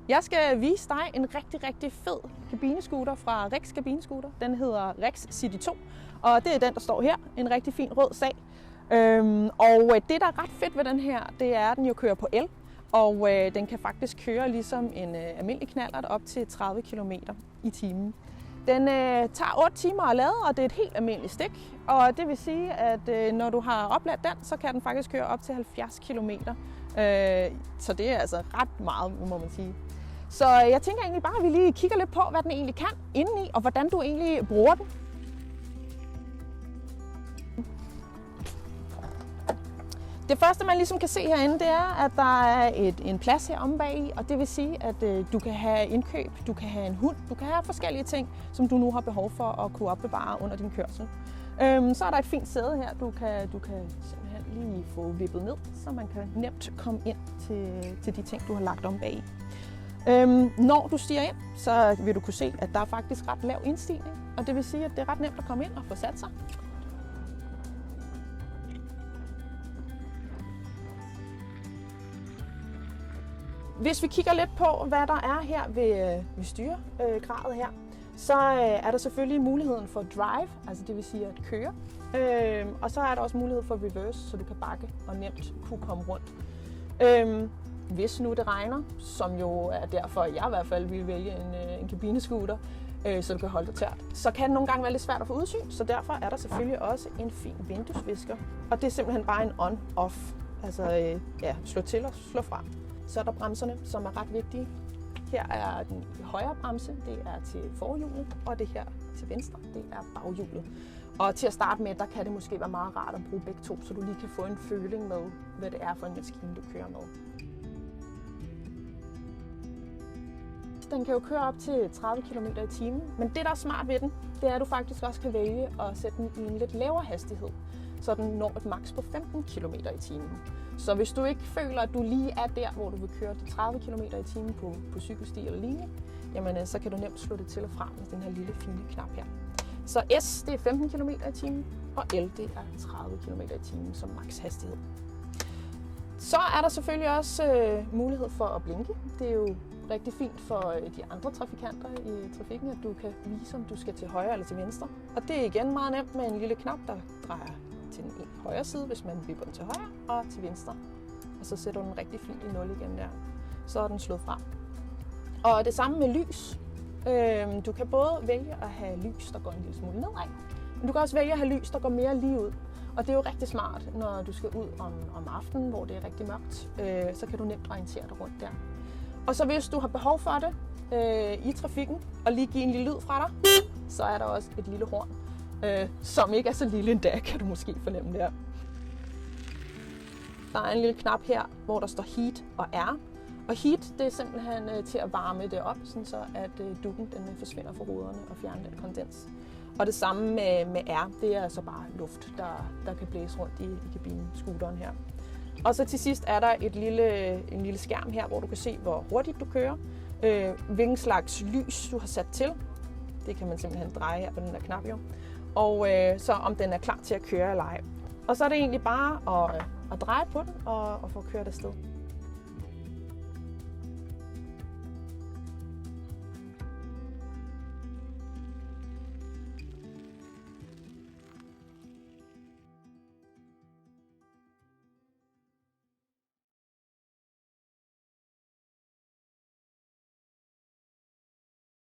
Jeg skal vise dig en rigtig fed kabinescooter fra Rex Kabinescooter. Den hedder Rex City 2, og det er den, der står her. En rigtig fin rød sag. Og det, der er ret fedt ved den her, det er, at den jo kører på el. Og den kan faktisk køre ligesom en almindelig knallert op til 30 km i timen. Den tager 8 timer at lade, og det er et helt almindeligt stik. Og det vil sige, at når du har opladt den, så kan den faktisk køre op til 70 km. Så det er altså ret meget, må man sige. Så jeg tænker egentlig bare, at vi lige kigger lidt på, hvad den egentlig kan indeni, og hvordan du egentlig bruger den. Det første, man ligesom kan se herinde, det er, at der er en plads her omme bagi, og det vil sige, at du kan have indkøb, du kan have en hund, du kan have forskellige ting, som du nu har behov for at kunne opbevare under din kørsel. Så er der et fint sæde her, du kan simpelthen lige få vippet ned, så man kan nemt komme ind til de ting, du har lagt om bagi. Når du stiger ind, så vil du kunne se, at der er faktisk ret lav indstigning, og det vil sige, at det er ret nemt at komme ind og få sat sig. Hvis vi kigger lidt på, hvad der er her ved styregradet her, så er der selvfølgelig muligheden for drive, altså det vil sige at køre. Og så er der også mulighed for reverse, så du kan bakke og nemt kunne komme rundt. Hvis nu det regner, som jo er derfor, jeg i hvert fald vil vælge en kabinescooter, så du kan holde dig tørt, så kan det nogle gange være lidt svært at få udsyn, så derfor er der selvfølgelig også en fin vinduesvisker. Og det er simpelthen bare en on-off, altså slå til og slå fra. Så er der bremserne, som er ret vigtige. Her er den højre bremse, det er til forhjulet, og det her til venstre, det er baghjulet. Og til at starte med, der kan det måske være meget rart at bruge begge to, så du lige kan få en føling med, hvad det er for en maskine, du kører med. Den kan jo køre op til 30 km i timen, men det, der er smart ved den, det er, at du faktisk også kan vælge at sætte den i en lidt lavere hastighed, så den når et maks på 15 km i timen. Så hvis du ikke føler, at du lige er der, hvor du vil køre de 30 km i timen på cykelsti eller lignende, jamen så kan du nemt slå det til og fra med den her lille fine knap her. Så S, det er 15 km i timen, og L, det er 30 km i timen som maks hastighed. Så er der selvfølgelig også mulighed for at blinke. Det er jo rigtig fint for de andre trafikanter i trafikken, at du kan vise, om du skal til højre eller til venstre. Og det er igen meget nemt med en lille knap, der drejer til den højre side, hvis man vipper den til højre, og til venstre. Og så sætter du den rigtig fint i 0 igen der. Så er den slået fra. Og det samme med lys. Du kan både vælge at have lys, der går en lille smule nedad, men du kan også vælge at have lys, der går mere lige ud. Og det er jo rigtig smart, når du skal ud om aftenen, hvor det er rigtig mørkt. Så kan du nemt orientere dig rundt der. Og så hvis du har behov for det i trafikken, og lige give en lille lyd fra dig, så er der også et lille horn, som ikke er så lille endda, kan du måske fornemme der. Der er en lille knap her, hvor der står heat og R. Og heat, det er simpelthen til at varme det op, sådan så at dukken den forsvinder fra ruderne og fjerner den kondens. Og det samme med R, det er altså bare luft, der kan blæse rundt i kabinescooteren her. Og så til sidst er der en lille skærm her, hvor du kan se, hvor hurtigt du kører, hvilken slags lys du har sat til. Det kan man simpelthen dreje her på den der knap jo. Og så om den er klar til at køre eller ej. Og så er det egentlig bare at dreje på den og få kørt afsted.